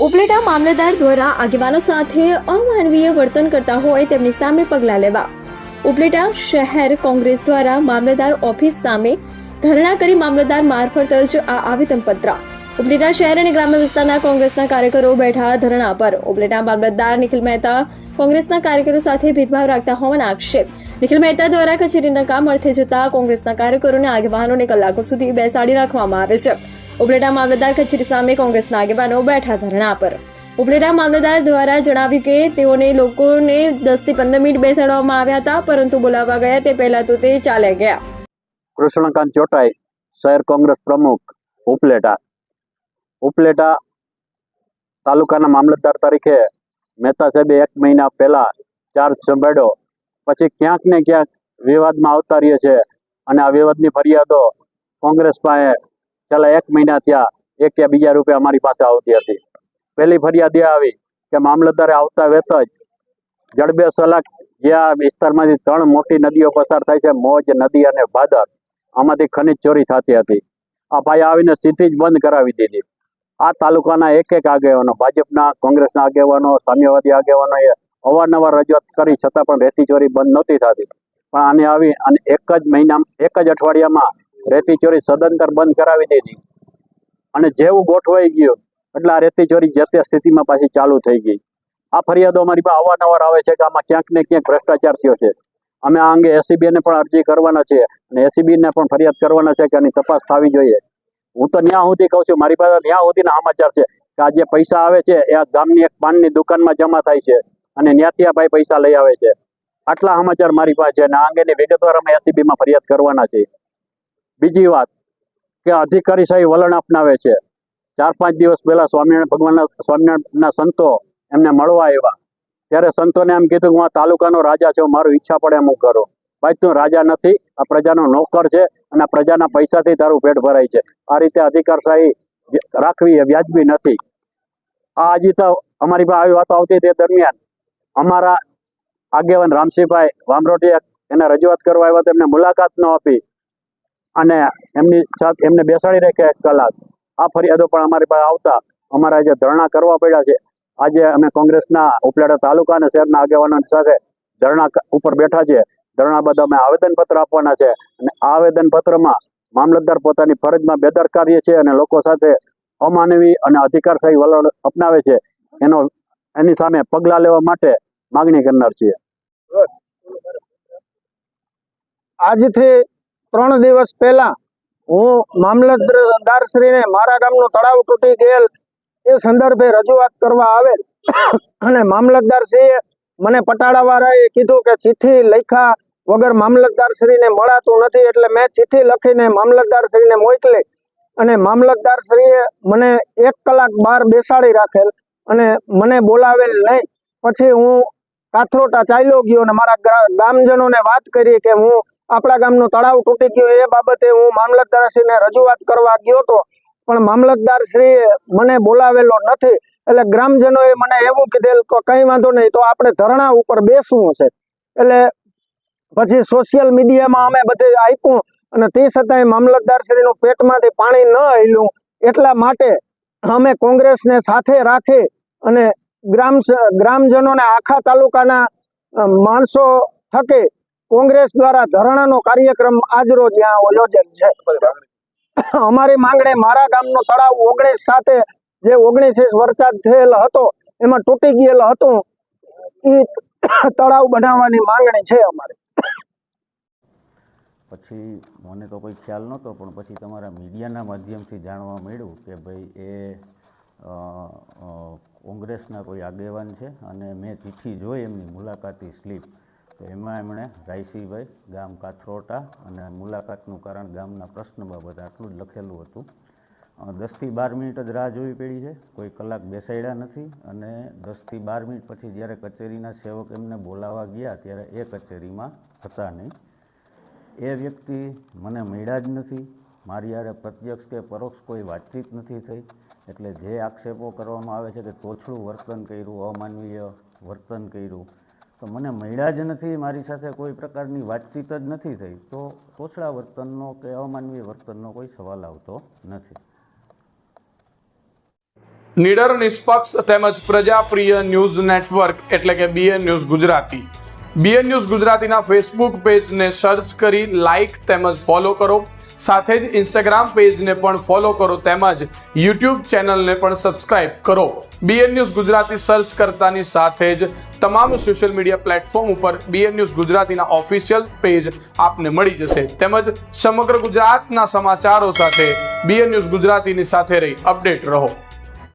ઉપલેટા મામલતદાર દ્વારા આગેવાનો સાથે અમાનવીય વર્તન કરતા હોય તેમની સામે પગલાં લેવા. ઉપલેટા શહેર કોંગ્રેસ દ્વારા મામલતદાર ઓફિસ સામે ધરણા કરી મામલતદાર મારફત જ આ આવેદનપત્ર. ઉપલેટા શહેર અને ગ્રામ્ય વિસ્તારના કોંગ્રેસના કાર્યકરો બેઠા ધરણા પર. ઉપલેટા મામલતદાર નિખિલ મહેતા કોંગ્રેસના કાર્યકરો સાથે ભેદભાવ રાખતા હોવાના આક્ષેપ. નિખિલ મહેતા દ્વારા કચેરીના કામ અર્થે જતા કોંગ્રેસના કાર્યકરોને આગેવાનોને કલાકો સુધી બેસાડી રાખવામાં આવે છે. ઉપલેટા મામલતદાર કચેરી સામે કોંગ્રેસના આગેવાનો બેઠા ધરણા પર. ઉપલેટા મામલતદાર દ્વારા જણાવ્યું કે તેઓને લોકોને 10 થી 15 મિનિટ બેસાડવામાં આવ્યા હતા, પરંતુ બોલાવવા ગયા તે પહેલા તો તે ચાલ્યા ગયા. કૃષ્ણકાંત ચોટાઈ, શહેર કોંગ્રેસ પ્રમુખ, ઉપલેટા તાલુકાના મામલતદાર તરીકે મહેતા સાહેબે 1 મહિના પહેલા ચાર્જ સંભાળ્યો. પછી ક્યાંક ને ક્યાંક વિવાદમાં આવતા રહે છે અને આ વિવાદની ફરિયાદો કોંગ્રેસ પાસે છેલ્લા 1 મહિના ત્યાં એક કે બીજા રૂપે અમારી પાસે આવતી હતી. પહેલી ફરિયાદ એ આવી કે મામલતદારે આવતા વેત જ જડબે સલાક જે આ વિસ્તારમાંથી 3 મોટી નદીઓ પસાર થાય છે, મોજ નદી અને ભાદર, આમાંથી ખનીજ ચોરી થતી હતી. આ ભાઈ આવીને સીધી જ બંધ કરાવી દીધી. આ તાલુકાના એક આગેવાનો, ભાજપના, કોંગ્રેસના આગેવાનો, સામ્યવાદી આગેવાનોએ અવારનવાર રજૂઆત કરી છતાં પણ રેતી ચોરી બંધ નહોતી થતી. પણ આને આવી અને એક જ અઠવાડિયામાં રેતી ચોરી સદંતર બંધ કરાવી દીધી અને જેવું ગોઠવાઈ ગયું એટલે આ રેતી ચોરી જે તે સ્થિતિમાં પાછી ચાલુ થઈ ગઈ. આ ફરિયાદો અમારી પાસે અવારનવાર આવે છે કે આમાં ક્યાંક ને ક્યાંક ભ્રષ્ટાચાર થયો છે. અમે આ અંગે એસીબીને પણ અરજી કરવાના છે અને એસીબીને પણ ફરિયાદ કરવાના છે કે આની તપાસ થવી જોઈએ. હું તો ત્યાં સુધી કહું છું, મારી પાસે ત્યાં સુધીના સમાચાર છે કે આ જે પૈસા આવે છે એ આ ગામની એક પાનની દુકાનમાં જમા થાય છે અને ત્યાંથી આ ભાઈ પૈસા લઈ આવે છે. આટલા સમાચાર મારી પાસે છે અને આ અંગેની વિગતવાર અમે એસીબીમાં ફરિયાદ કરવાના છે. બીજી વાત કે અધિકારીશાહી વલણ અપનાવે છે. 4-5 દિવસ પહેલા સ્વામિનારાયણના સંતો એમને મળવા આવ્યા ત્યારે સંતોને એમ કીધું કે હું આ તાલુકાનો રાજા છું, મારું ઈચ્છા પડે એમ હું કરું. ભાઈ તું રાજા નથી, આ પ્રજાનો નોકર છે અને આ પ્રજાના પૈસાથી તારું પેટ ભરાય છે. આ રીતે અધિકારશાહી રાખવી એ વ્યાજબી નથી. આ હજી તો અમારી પાસે આવી વાતો આવતી તે દરમિયાન અમારા આગેવાન રામસિંહભાઈ વામરોટીએ એને રજૂઆત કરવા આવ્યા, તેમને મુલાકાત ન આપી અને એમની સાથે એમને બેસાડી રાખ્યા 1 કલાક. આ ફરિયાદો પણ અમારી પાસે આવતા અમારા જે ધરણા કરવા પડ્યા છે. આજે અમે કોંગ્રેસના ઉપલેટા તાલુકા અને શહેરના આગેવાનો સાથે ધરણા ઉપર બેઠા છે. ધરણા બાદ અમે આવેદનપત્ર આપવાના છે અને આ આવેદનપત્રમાં મામલતદાર પોતાની ફરજમાં બેદરકારી છે અને લોકો સાથે અમાનવી અને અધિકારશાહી વલણ અપનાવે છે એની સામે પગલાં લેવા માટે માગણી કરનાર છીએ. આજથી 3 દિવસ પહેલા હું મામલતદારશ્રીને મારા ગામનું તળાવ તૂટી ગયેલ એ સંદર્ભે રજૂઆત કરવા આવેલ અને મામલતદારશ્રીએ મને પટાડાવાળાએ કીધું કે ચિઠ્ઠી લખ્યા વગર મામલતદારશ્રીને મળાતું નથી, એટલે મેં ચિઠ્ઠી લખીને મામલતદારશ્રીને મોકલી અને મામલતદારશ્રીએ મને 1 કલાક બહાર બેસાડી રાખેલ અને મને બોલાવેલ નહીં. પછી હું કાથરોટા ચાલ્યો ગયો અને મારા ગામજનોને વાત કરી કે હું આપણા ગામનું તળાવ તૂટી ગયું એ બાબતે હું મામલતદારશ્રીને રજૂઆત કરવા ગયો હતો, પણ મામલતદારશ્રીએ મને બોલાવેલો નથી. એટલે ગ્રામજનોએ મને એવું કીધેલ કે કંઈ વાંધો નહીં, તો આપણે ધરણા ઉપર બેસવું છે. એટલે પછી સોશિયલ મીડિયામાં અમે બધે આપ્યું અને તે છતાંય મામલતદારશ્રીનું પેટમાંથી પાણી ન હલ્યું. એટલા માટે અમે કોંગ્રેસને સાથે રાખી અને ગ્રામજનોને આખા તાલુકાના માણસો થકી કોંગ્રેસ દ્વારા ધરણાનો કાર્યક્રમ આજરોજ ત્યાં યોજેલ છે. અમારી માંગણી મારા ગામનો તળાવ 19 સાથે જે 19 વરસાદ થયેલ હતો એમાં તૂટી ગયેલ હતું એ તળાવ બનાવવાની માંગણી છે અમારી. પછી મને તો કોઈ ખ્યાલ નહોતો, પણ પછી તમારા મીડિયાના માધ્યમથી જાણવા મળ્યું કે ભાઈ એ કોંગ્રેસના કોઈ આગેવાન છે અને મેં ચિઠ્ઠી જોઈ એમની મુલાકાતી સ્લીપ, તો એમાં એમણે રાયસીભાઈ, ગામ કાથરોટા અને મુલાકાતનું કારણ ગામના પ્રશ્ન બાબતે આટલું જ લખેલું હતું. 10 થી 12 મિનિટ જ રાહ જોવી પડી છે, કોઈ કલાક બેસાડ્યા નથી અને 10 થી 12 મિનિટ પછી જ્યારે કચેરીના સેવક એમને બોલાવવા ગયા ત્યારે એ કચેરીમાં હતા નહીં. એ વ્યક્તિ મને મળ્યા જ નથી, મારી યારે પ્રત્યક્ષ કે પરોક્ષ કોઈ વાતચીત નથી થઈ. એટલે જે આક્ષેપો કરવામાં આવે છે કે તોછડું વર્તન કર્યું, અમાનવીય વર્તન કર્યું, તો મને મળ્યા જ નથી, મારી સાથે કોઈ પ્રકારની વાતચીત જ નથી થઈ, તો તોછડા વર્તનનો કે અમાનવીય વર્તનનો કોઈ સવાલ આવતો નથી. નિડર, નિષ્પક્ષ તેમજ પ્રજાપ્રિય ન્યૂઝ નેટવર્ક એટલે કે BN news Gujarati. BN news ગુજરાતીના ફેસબુક પેજને સર્ચ કરી લાઇક તેમજ ફોલો કરો. સાથે જ ઇન્સ્ટાગ્રામ પેજને પણ ફોલો કરો તેમજ યુટ્યુબ ચેનલને પણ સબસ્ક્રાઇબ કરો. બીએન ન્યૂઝ ગુજરાતી સર્ચ કરતાની સાથે જ તમામ સોશિયલ મીડિયા પ્લેટફોર્મ ઉપર બીએન ન્યૂઝ ગુજરાતીના ઓફિશિયલ પેજ આપને મળી જશે. તેમજ સમગ્ર ગુજરાતના સમાચારો સાથે બીએન ન્યૂઝ ગુજરાતીની સાથે રહી અપડેટ રહો.